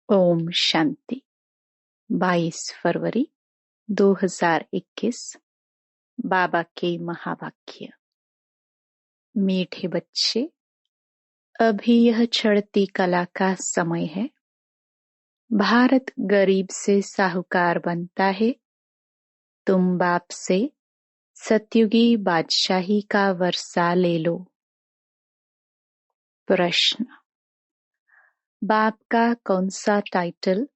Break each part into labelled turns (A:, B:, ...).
A: ओम शांति। 22 फरवरी 2021। बाबा के महावाक्य। मीठे बच्चे, अभी यह चढ़ती कला का समय है। भारत गरीब से साहूकार बनता है। तुम बाप से सतयुगी बादशाही का वर्षा ले लो। प्रश्न, बाप का कौन सा टाइटल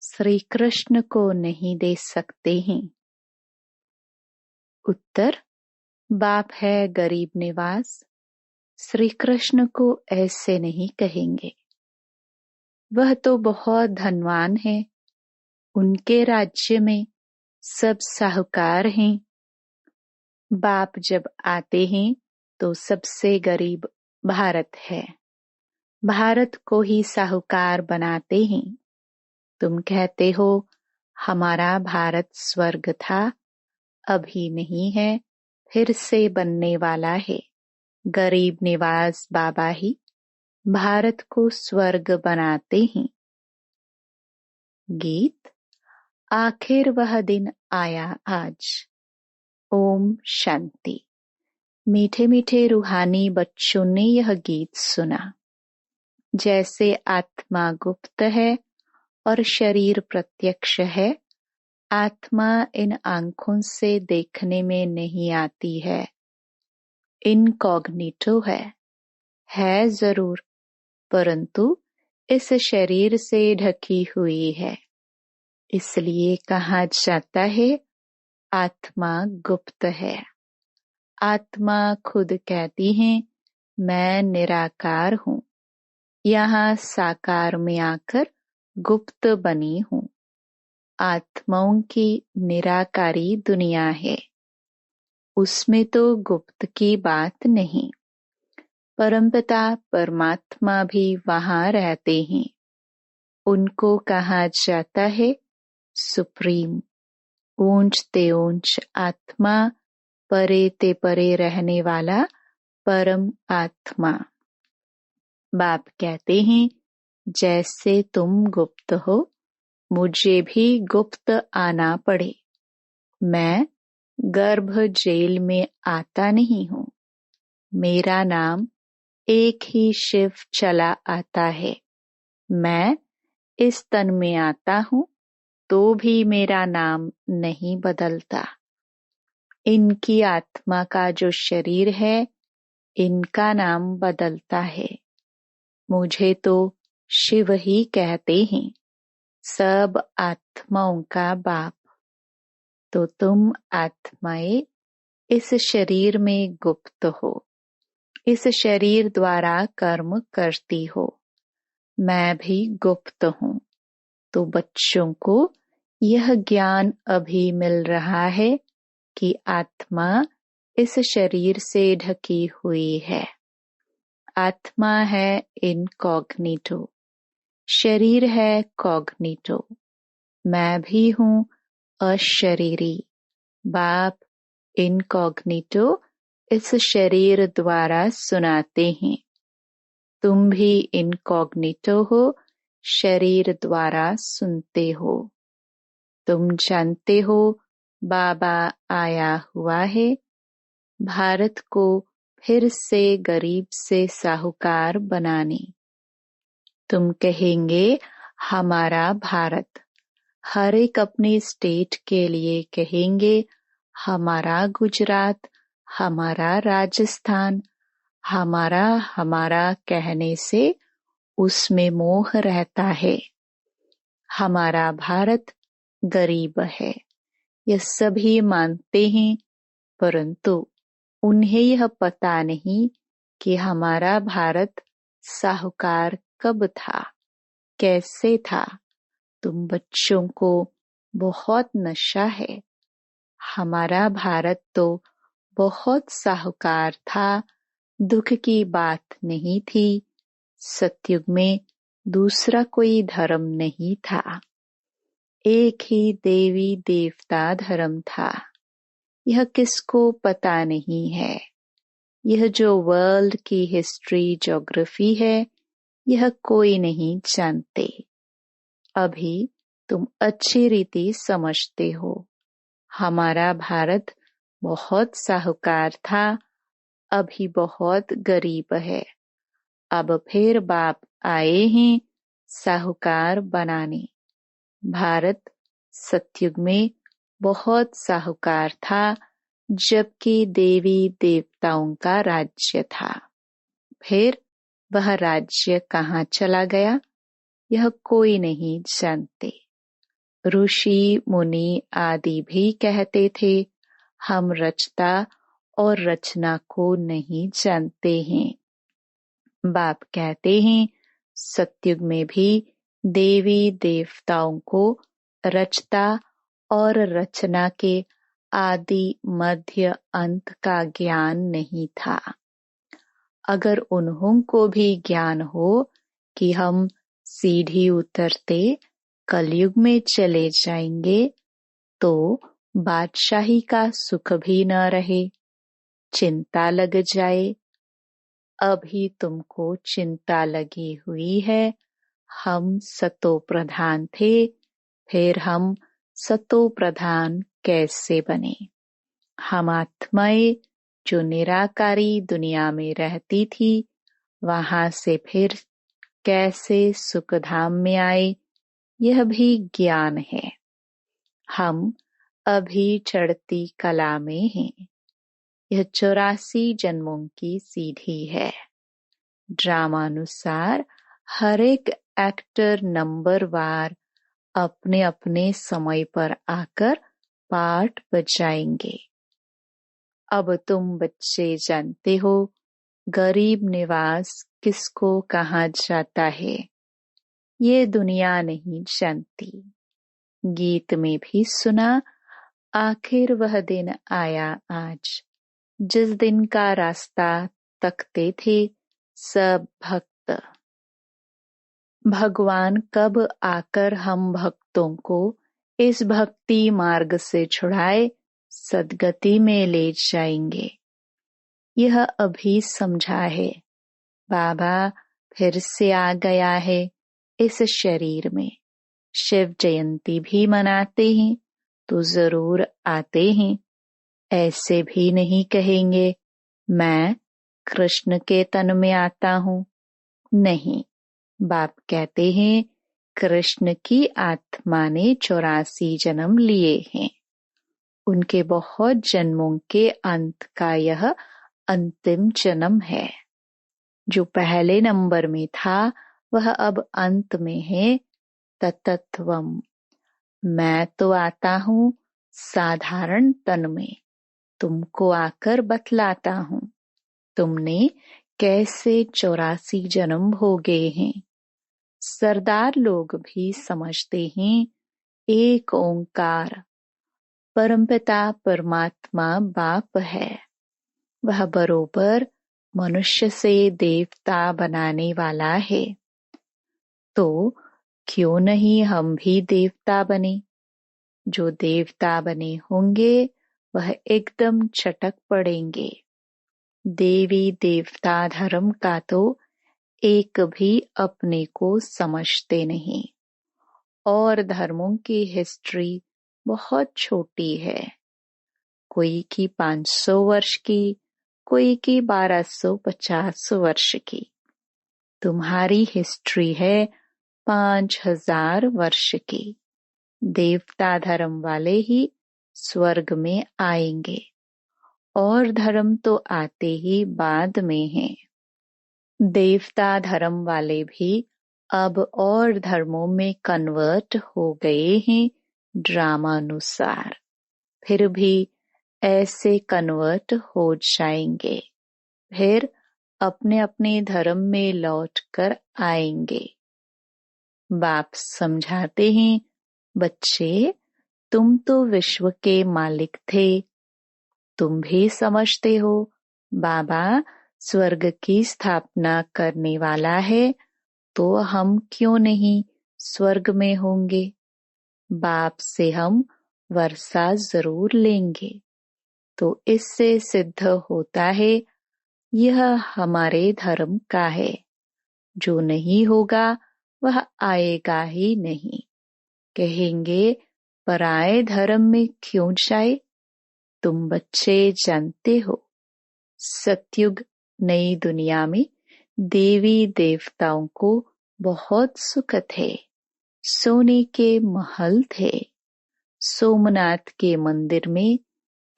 A: श्री कृष्ण को नहीं दे सकते हैं? उत्तर, बाप है गरीब निवास। श्री कृष्ण को ऐसे नहीं कहेंगे। वह तो बहुत धनवान है। उनके राज्य में सब साहूकार हैं। बाप जब आते हैं तो सबसे गरीब भारत है। भारत को ही साहूकार बनाते हैं। तुम कहते हो हमारा भारत स्वर्ग था, अभी नहीं है, फिर से बनने वाला है। गरीब निवास बाबा ही भारत को स्वर्ग बनाते हैं। गीत। आखिर वह दिन आया आज। ओम शांति। मीठे मीठे रूहानी बच्चों ने यह गीत सुना। जैसे आत्मा गुप्त है और शरीर प्रत्यक्ष है, आत्मा इन आंखों से देखने में नहीं आती है। इनकॉग्निटो है जरूर, परंतु इस शरीर से ढकी हुई है। इसलिए कहा जाता है आत्मा गुप्त है। आत्मा खुद कहती है मैं निराकार हूँ, यहाँ साकार में आकर गुप्त बनी हूँ। आत्माओं की निराकारी दुनिया है, उसमें तो गुप्त की बात नहीं। परमपिता परमात्मा भी वहाँ रहते हैं। उनको कहा जाता है सुप्रीम। ऊंच ते ऊंच आत्मा, परे ते परे रहने वाला परम आत्मा। बाप कहते हैं जैसे तुम गुप्त हो, मुझे भी गुप्त आना पड़े। मैं गर्भ जेल में आता नहीं हूँ। मेरा नाम एक ही शिव चला आता है। मैं इस तन में आता हूँ तो भी मेरा नाम नहीं बदलता। इनकी आत्मा का जो शरीर है, इनका नाम बदलता है। मुझे तो शिव ही कहते हैं, सब आत्माओं का बाप। तो तुम आत्माएं इस शरीर में गुप्त हो, इस शरीर द्वारा कर्म करती हो। मैं भी गुप्त हूँ। तो बच्चों को यह ज्ञान अभी मिल रहा है कि आत्मा इस शरीर से ढकी हुई है। आत्मा है इनकॉग्निटो, शरीर है कॉग्निटो। मैं भी हूँ अशरीरी। बाप इनकॉग्निटो इस शरीर द्वारा सुनाते हैं। तुम भी इनकॉग्निटो हो, शरीर द्वारा सुनते हो। तुम जानते हो बाबा आया हुआ है भारत को फिर से गरीब से साहूकार बनाने। तुम कहेंगे हमारा भारत। हर एक अपने स्टेट के लिए कहेंगे हमारा गुजरात, हमारा राजस्थान। हमारा हमारा कहने से उसमें मोह रहता है। हमारा भारत गरीब है, यह सभी मानते हैं, परंतु उन्हें यह पता नहीं कि हमारा भारत साहूकार कब था, कैसे था। तुम बच्चों को बहुत नशा है। हमारा भारत तो बहुत साहूकार था, दुख की बात नहीं थी। सतयुग में दूसरा कोई धर्म नहीं था, एक ही देवी देवता धर्म था। यह किसको पता नहीं है। यह जो वर्ल्ड की हिस्ट्री ज्योग्राफी है, यह कोई नहीं जानते। अभी तुम अच्छी रीति समझते हो। हमारा भारत बहुत साहूकार था, अभी बहुत गरीब है। अब फिर बाप आए हैं साहूकार बनाने। भारत सतयुग में बहुत साहूकार था, जबकि देवी देवताओं का राज्य था। फिर वह राज्य कहाँ चला गया, यह कोई नहीं जानते। ऋषि मुनि आदि भी कहते थे, हम रचता और रचना को नहीं जानते हैं। बाप कहते हैं, सतयुग में भी देवी देवताओं को रचता और रचना के आदि मध्य अंत का ज्ञान नहीं था। अगर उन्हों को भी ज्ञान हो कि हम सीढ़ी उतरते कलयुग में चले जाएंगे, तो बादशाही का सुख भी न रहे, चिंता लग जाए। अभी तुमको चिंता लगी हुई है। हम सतो प्रधान थे, फिर हम सतो प्रधान कैसे बने? हम आत्माएं जो निराकारी दुनिया में रहती थी, वहां से फिर कैसे सुखधाम में आए, यह भी ज्ञान है। हम अभी चढ़ती कला में हैं। यह 84 जन्मों की सीढ़ी है। ड्रामानुसार हर एक एक्टर नंबर वार अपने अपने समय पर आकर पाठ बजाएंगे। अब तुम बच्चे जानते हो, गरीब निवास किसको कहा जाता है, ये दुनिया नहीं जानती। गीत में भी सुना, आखिर वह दिन आया आज, जिस दिन का रास्ता तकते थे सब भक्त। भगवान कब आकर हम भक्तों को इस भक्ति मार्ग से छुड़ाए सद्गति में ले जाएंगे, यह अभी समझा है। बाबा फिर से आ गया है इस शरीर में। शिव जयंती भी मनाते हैं तो जरूर आते हैं। ऐसे भी नहीं कहेंगे मैं कृष्ण के तन में आता हूँ। नहीं, बाप कहते हैं कृष्ण की आत्मा ने 84 जन्म लिए हैं। उनके बहुत जन्मों के अंत का यह अंतिम जन्म है। जो पहले नंबर में था वह अब अंत में है। ततत्वम, मैं तो आता हूँ साधारण तन में, तुमको आकर बतलाता हूँ तुमने कैसे 84 जन्म भोगे हैं। सरदार लोग भी समझते हैं एक ओंकार परमपिता परमात्मा बाप है। वह बरोबर मनुष्य से देवता बनाने वाला है। तो क्यों नहीं हम भी देवता बने? जो देवता बने होंगे वह एकदम छटक पड़ेंगे। देवी देवता धर्म का तो एक भी अपने को समझते नहीं। और धर्मों की हिस्ट्री बहुत छोटी है। कोई की 500 वर्ष की, कोई की 1250 वर्ष की। तुम्हारी हिस्ट्री है 5000 वर्ष की। देवता धर्म वाले ही स्वर्ग में आएंगे, और धर्म तो आते ही बाद में हैं। देवता धर्म वाले भी अब और धर्मों में कन्वर्ट हो गए हैं ड्रामानुसार। फिर भी ऐसे कन्वर्ट हो जाएंगे, फिर अपने अपने धर्म में लौट कर आएंगे। बाप समझाते हैं, बच्चे तुम तो विश्व के मालिक थे। तुम भी समझते हो बाबा स्वर्ग की स्थापना करने वाला है, तो हम क्यों नहीं स्वर्ग में होंगे। बाप से हम वर्षा जरूर लेंगे। तो इससे सिद्ध होता है यह हमारे धर्म का है। जो नहीं होगा वह आएगा ही नहीं। कहेंगे पराये धर्म में क्यों जाए। तुम बच्चे जानते हो, सतयुग नई दुनिया में देवी देवताओं को बहुत सुख थे। सोने के महल थे। सोमनाथ के मंदिर में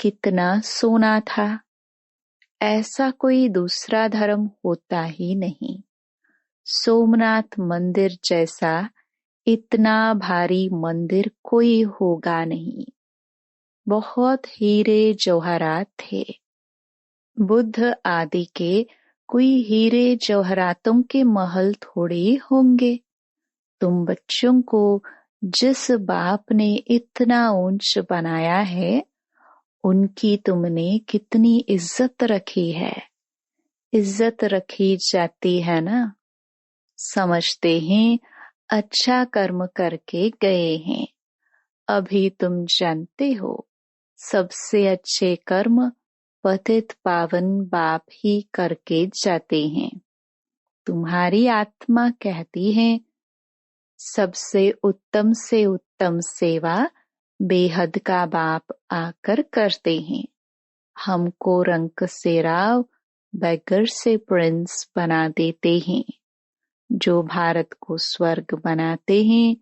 A: कितना सोना था। ऐसा कोई दूसरा धर्म होता ही नहीं। सोमनाथ मंदिर जैसा इतना भारी मंदिर कोई होगा नहीं। बहुत हीरे जवाहरात थे। बुद्ध आदि के कोई हीरे जवाहरातों के महल थोड़े होंगे। तुम बच्चों को जिस बाप ने इतना ऊंच बनाया है, उनकी तुमने कितनी इज्जत रखी है। इज्जत रखी जाती है ना। समझते हैं अच्छा कर्म करके गए हैं। अभी तुम जानते हो, सबसे अच्छे कर्म पतित पावन बाप ही करके जाते हैं। तुम्हारी आत्मा कहती है, सबसे उत्तम से उत्तम सेवा बेहद का बाप आकर करते हैं। हमको रंक से राव, बैगर से प्रिंस बना देते हैं। जो भारत को स्वर्ग बनाते हैं,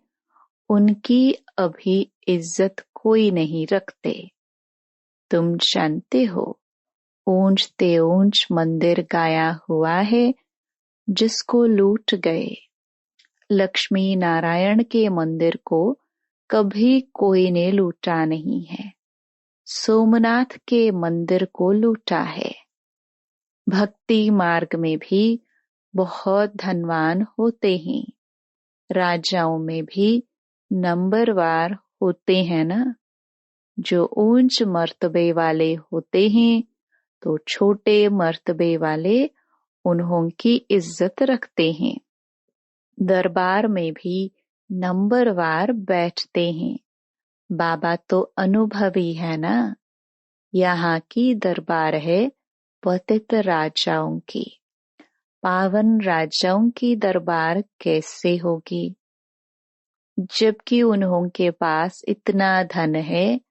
A: उनकी अभी इज्जत कोई नहीं रखते। तुम जानते हो, ऊंचते ऊंच मंदिर गाया हुआ है, जिसको लूट गए। लक्ष्मी नारायण के मंदिर को कभी कोई ने लूटा नहीं है। सोमनाथ के मंदिर को लूटा है। भक्ति मार्ग में भी बहुत धनवान होते हैं। राजाओं में भी नंबरवार होते हैं ना। जो ऊंच मर्तबे वाले होते हैं, तो छोटे मर्तबे वाले उन्हों की इज्जत रखते हैं। दरबार में भी नंबरवार बैठते हैं। बाबा तो अनुभवी है ना। यहाँ की दरबार है पतित राजाओं की। पावन राजाओं की दरबार कैसे होगी, जबकि उन्हों के पास इतना धन है,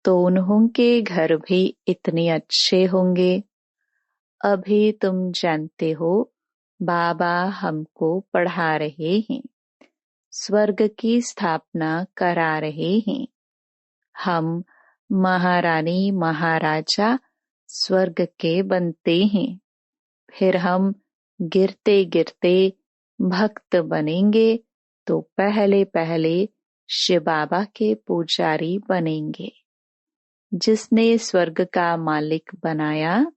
A: तो उन्हों के घर भी इतने अच्छे होंगे। अभी तुम जानते हो, बाबा हमको पढ़ा रहे हैं, स्वर्ग की स्थापना करा रहे हैं। हम महारानी महाराजा स्वर्ग के बनते हैं। फिर हम गिरते गिरते भक्त बनेंगे, तो पहले पहले शिव बाबा के पुजारी बनेंगे। जिसने स्वर्ग का मालिक बनाया,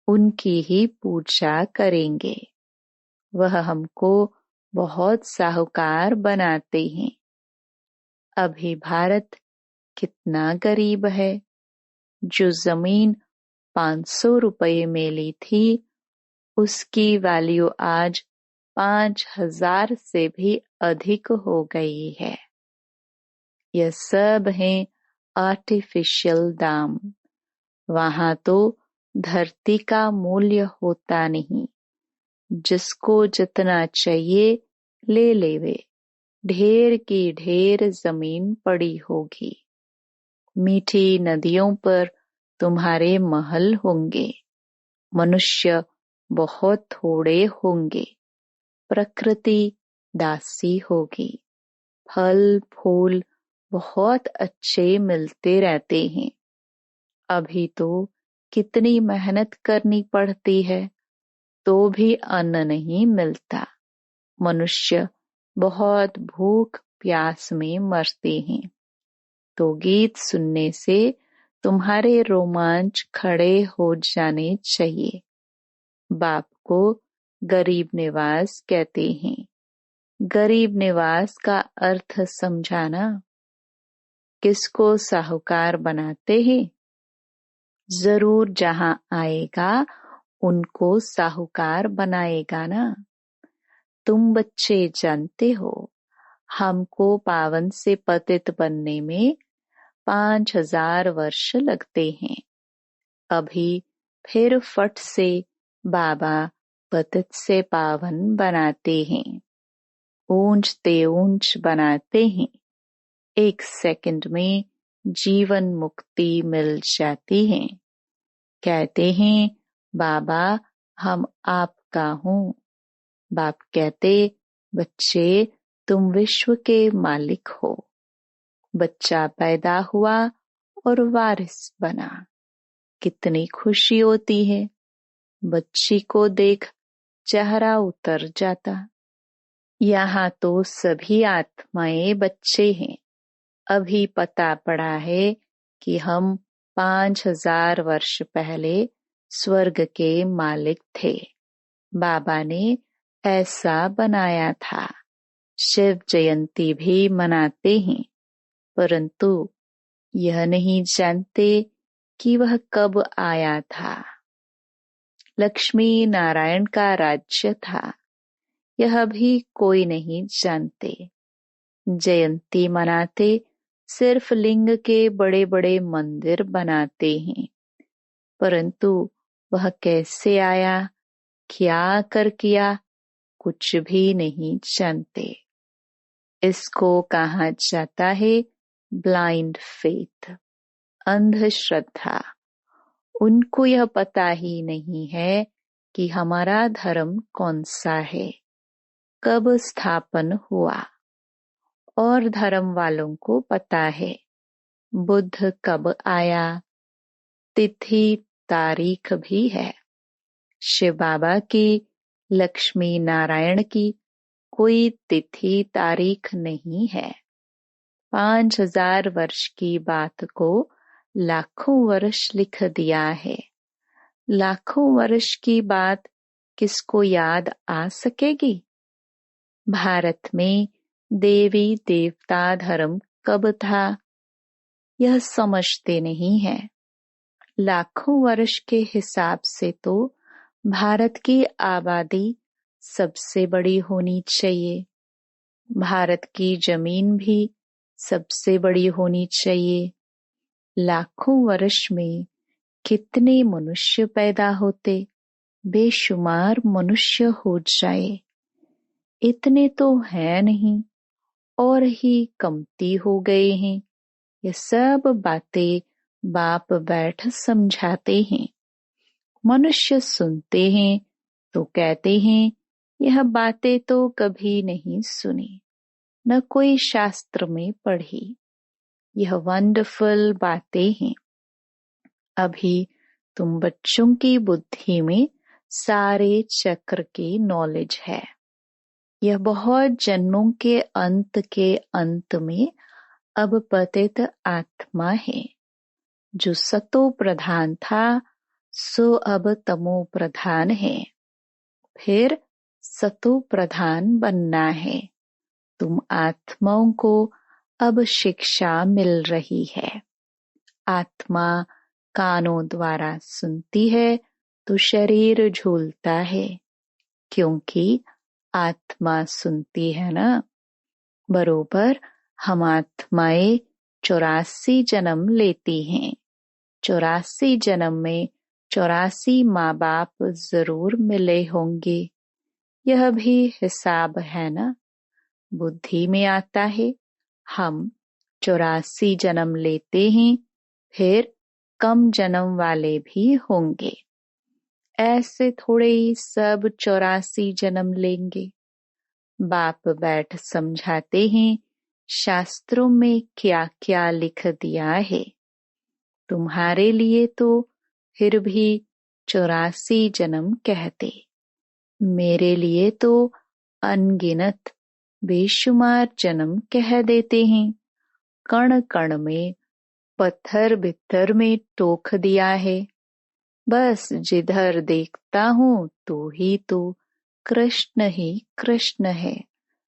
A: उनकी ही पूजा करेंगे। वह हमको बहुत साहूकार बनाते हैं। अभी भारत कितना गरीब है। जो जमीन 500 रुपये में ली थी, उसकी वैल्यू आज 5000 से भी अधिक हो गई है। यह सब है आर्टिफिशियल दाम। वहां तो धरती का मूल्य होता नहीं। जिसको जितना चाहिए ले लेवे। ढेर की ढेर जमीन पड़ी होगी। मीठी नदियों पर तुम्हारे महल होंगे। मनुष्य बहुत थोड़े होंगे। प्रकृति दासी होगी। फल फूल बहुत अच्छे मिलते रहते हैं। अभी तो कितनी मेहनत करनी पड़ती है, तो भी अन्न नहीं मिलता। मनुष्य बहुत भूख प्यास में मरते हैं। तो गीत सुनने से तुम्हारे रोमांच खड़े हो जाने चाहिए। बाप को गरीब निवास कहते हैं। गरीब निवास का अर्थ समझाना। किसको साहूकार बनाते हैं? जरूर जहां आएगा उनको साहूकार बनाएगा ना। तुम बच्चे जानते हो, हमको पावन से पतित बनने में 5000 वर्ष लगते हैं। अभी फिर फट से बाबा पतित से पावन बनाते हैं। ऊंचते ऊंच बनाते हैं। 1 सेकंड में जीवन मुक्ति मिल जाती है। कहते हैं बाबा हम आपका हूँ। बाप कहते बच्चे तुम विश्व के मालिक हो। बच्चा पैदा हुआ और वारिस बना। कितनी खुशी होती है। बच्ची को देख चेहरा उतर जाता। यहाँ तो सभी आत्माएं बच्चे हैं। अभी पता पड़ा है कि हम 5000 वर्ष पहले स्वर्ग के मालिक थे। बाबा ने ऐसा बनाया था। शिव जयंती भी मनाते हैं, परंतु यह नहीं जानते कि वह कब आया था। लक्ष्मी नारायण का राज्य था, यह भी कोई नहीं जानते। जयंती मनाते सिर्फ लिंग के बड़े बड़े मंदिर बनाते हैं, परंतु वह कैसे आया, क्या कर किया, कुछ भी नहीं जानते। इसको कहा जाता है ब्लाइंड फेथ, अंधश्रद्धा। उनको यह पता ही नहीं है कि हमारा धर्म कौन सा है, कब स्थापन हुआ। और धर्म वालों को पता है बुद्ध कब आया, तिथि तारीख भी है। शिव बाबा की, लक्ष्मी नारायण की कोई तिथि तारीख नहीं है। 5000 वर्ष की बात को लाखों वर्ष लिख दिया है। लाखों वर्ष की बात किसको याद आ सकेगी। भारत में देवी देवता धर्म कब था, यह समझते नहीं है। लाखों वर्ष के हिसाब से तो भारत की आबादी सबसे बड़ी होनी चाहिए। भारत की जमीन भी सबसे बड़ी होनी चाहिए। लाखों वर्ष में कितने मनुष्य पैदा होते, बेशुमार मनुष्य हो जाए। इतने तो है नहीं और ही कमती हो गए हैं। ये सब बातें बाप बैठ समझाते हैं। मनुष्य सुनते हैं तो कहते हैं यह बातें तो कभी नहीं सुनी, न कोई शास्त्र में पढ़ी। यह वंडरफुल बातें हैं। अभी तुम बच्चों की बुद्धि में सारे चक्र की नॉलेज है। यह बहुत जन्मों के अंत में अब पतित आत्मा है। जो सतो प्रधान था सो अब तमो प्रधान है। फिर सतो प्रधान बनना है। तुम आत्माओं को अब शिक्षा मिल रही है। आत्मा कानों द्वारा सुनती है तो शरीर झूलता है, क्योंकि आत्मा सुनती है ना। बरोबर हम आत्माएं 84 जन्म लेती हैं। 84 जन्म में 84 माँ बाप जरूर मिले होंगे। यह भी हिसाब है ना। बुद्धि में आता है हम 84 जन्म लेते हैं, फिर कम जन्म वाले भी होंगे। ऐसे थोड़े ही सब 84 जन्म लेंगे। बाप बैठ समझाते हैं शास्त्रों में क्या क्या लिख दिया है। तुम्हारे लिए तो फिर भी 84 जन्म कहते, मेरे लिए तो अनगिनत बेशुमार जन्म कह देते हैं। कण कण में पत्थर भित्तर में टोक दिया है। बस जिधर देखता हूँ तो ही तो कृष्ण ही कृष्ण है।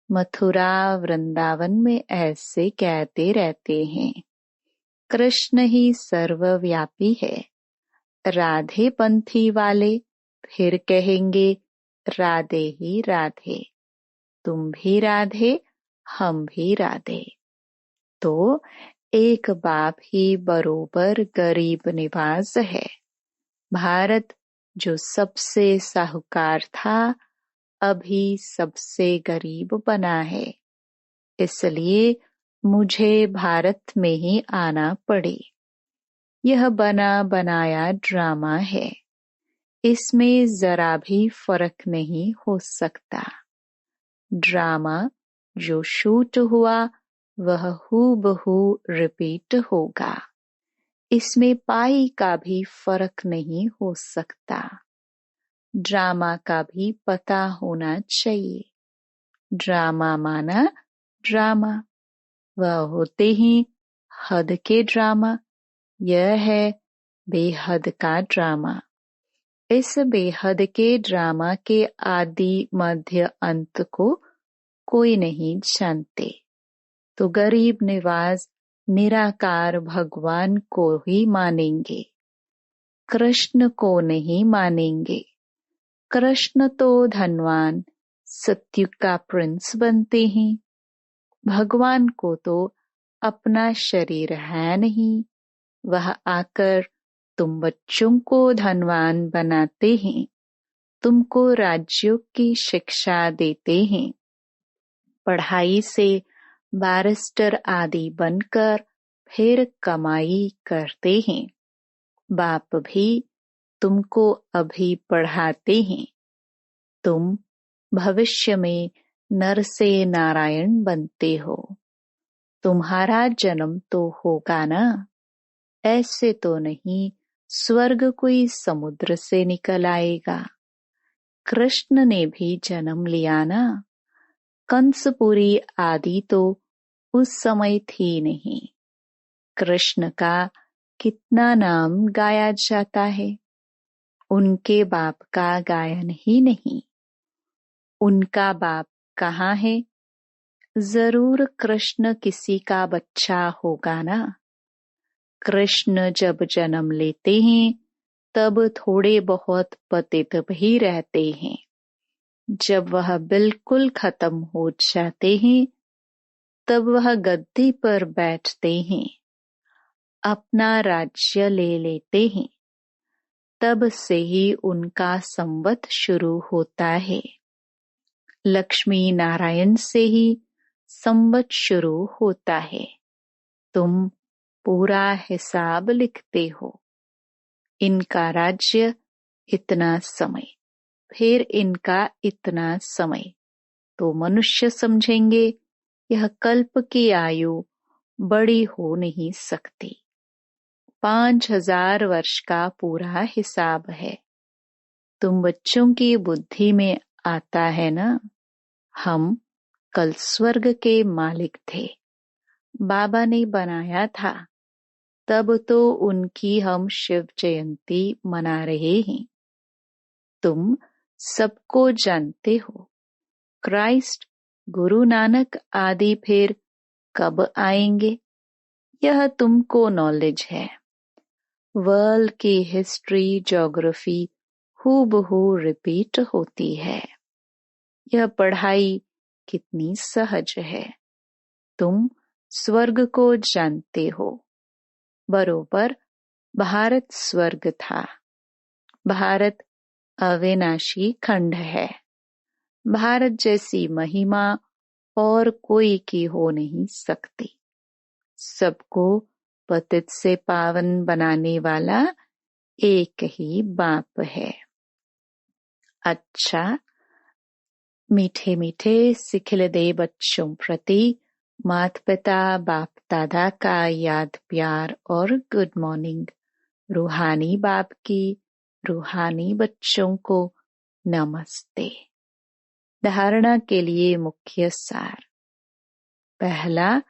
A: मथुरा वृंदावन में ऐसे कहते रहते हैं, कृष्ण ही सर्वव्यापी है। राधे पंथी वाले फिर कहेंगे राधे ही राधे। तुम भी राधे, हम भी राधे। तो एक बाप ही बरोबर गरीब निवाज है। भारत जो सबसे साहूकार था अभी सबसे गरीब बना है। इसलिए मुझे भारत में ही आना पड़े। यह बना बनाया ड्रामा है, इसमें जरा भी फर्क नहीं हो सकता। ड्रामा जो शूट हुआ वह हूबहू रिपीट होगा, इसमें पाई का भी फर्क नहीं हो सकता। ड्रामा का भी पता होना चाहिए। ड्रामा माना ड्रामा, वह होते ही हद के ड्रामा। यह है बेहद का ड्रामा। इस बेहद के ड्रामा के आदि मध्य अंत को कोई नहीं जानते, तो गरीब निवाज निराकार भगवान को ही मानेंगे, कृष्ण को नहीं मानेंगे। कृष्ण तो धनवान सत्युग का प्रिंस बनते हैं। भगवान को तो अपना शरीर है नहीं, वह आकर तुम बच्चों को धनवान बनाते हैं, तुमको राज्यों की शिक्षा देते हैं। पढ़ाई से बैरिस्टर आदि बनकर फिर कमाई करते हैं। बाप भी तुमको अभी पढ़ाते हैं। तुम भविष्य में नर से नारायण बनते हो। तुम्हारा जन्म तो होगा ना, ऐसे तो नहीं स्वर्ग कोई समुद्र से निकल आएगा। कृष्ण ने भी जन्म लिया ना। कंसपुरी आदि तो उस समय थी नहीं। कृष्ण का कितना नाम गाया जाता है, उनके बाप का गायन ही नहीं। उनका बाप कहाँ है? जरूर कृष्ण किसी का बच्चा होगा ना। कृष्ण जब जन्म लेते हैं तब थोड़े बहुत पतित भी रहते हैं। जब वह बिल्कुल खत्म हो जाते हैं तब वह गद्दी पर बैठते हैं, अपना राज्य ले लेते हैं। तब से ही उनका संवत शुरू होता है। लक्ष्मी नारायण से ही संवत शुरू होता है। तुम पूरा हिसाब लिखते हो। इनका राज्य इतना समय, फिर इनका इतना समय, तो मनुष्य समझेंगे यह कल्प की आयु बड़ी हो नहीं सकती। 5000 वर्ष का पूरा हिसाब है। तुम बच्चों की बुद्धि में आता है ना, हम कल स्वर्ग के मालिक थे, बाबा ने बनाया था, तब तो उनकी हम शिव जयंती मना रहे हैं। तुम सबको जानते हो। क्राइस्ट, गुरु नानक आदि फिर कब आएंगे, यह तुमको नॉलेज है। वर्ल्ड की हिस्ट्री ज्योग्राफी हूबहू रिपीट होती है। यह पढ़ाई कितनी सहज है। तुम स्वर्ग को जानते हो। बरोबर भारत स्वर्ग था। भारत अविनाशी खंड है। भारत जैसी महिमा और कोई की हो नहीं सकती। सबको पतित से पावन बनाने वाला एक ही बाप है। अच्छा, मीठे मीठे सिखिलदे बच्चों प्रति माता पिता बाप दादा का याद प्यार और गुड मॉर्निंग। रूहानी बाप की रूहानी बच्चों को नमस्ते। धारणा के लिए मुख्य सार। पहला,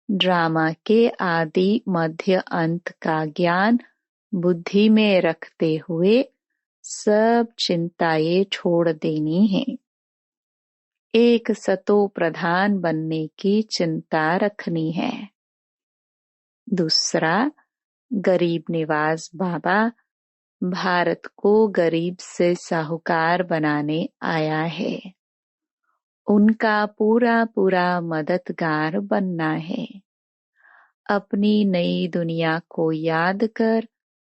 A: ड्रामा के आदि मध्य अंत का ज्ञान बुद्धि में रखते हुए सब चिंताएं छोड़ देनी है। एक सतो प्रधान बनने की चिंता रखनी है। दूसरा, गरीब निवाज बाबा भारत को गरीब से साहूकार बनाने आया है। उनका पूरा पूरा मददगार बनना है। अपनी नई दुनिया को याद कर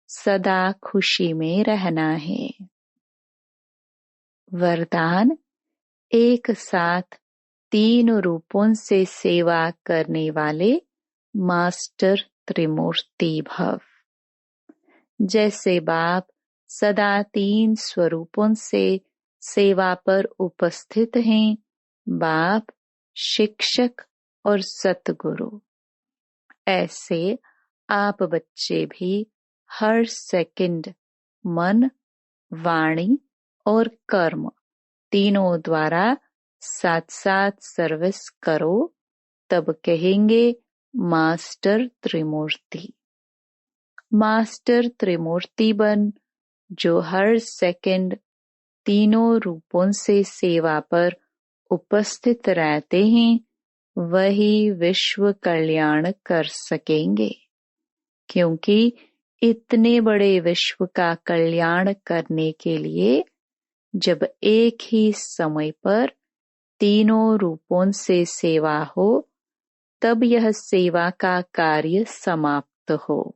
A: सदा खुशी में रहना है। वरदान, एक साथ तीन रूपों से सेवा करने वाले मास्टर त्रिमूर्ति भव। जैसे बाप सदा तीन स्वरूपों से सेवा पर उपस्थित हैं, बाप, शिक्षक और सतगुरु, ऐसे आप बच्चे भी हर सेकंड मन, वाणी और कर्म तीनों द्वारा साथ साथ सर्विस करो, तब कहेंगे मास्टर त्रिमूर्ति। मास्टर त्रिमूर्ति बन जो हर सेकंड तीनों रूपों से सेवा पर उपस्थित रहते हैं, वही विश्व कल्याण कर सकेंगे, क्योंकि इतने बड़े विश्व का कल्याण करने के लिए जब एक ही समय पर तीनों रूपों से सेवा हो, तब यह सेवा का कार्य समाप्त हो।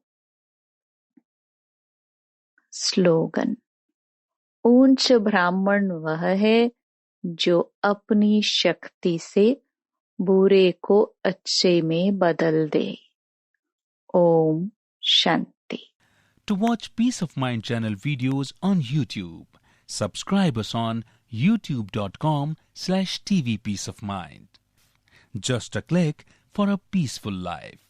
A: स्लोगन। ऊंच ब्राह्मण वह है जो अपनी शक्ति से बुरे को अच्छे में बदल दे। Om Shanti.
B: To watch Peace of Mind channel videos on YouTube, subscribe us on youtube.com/tvpeaceofmind. Just a click for a peaceful life.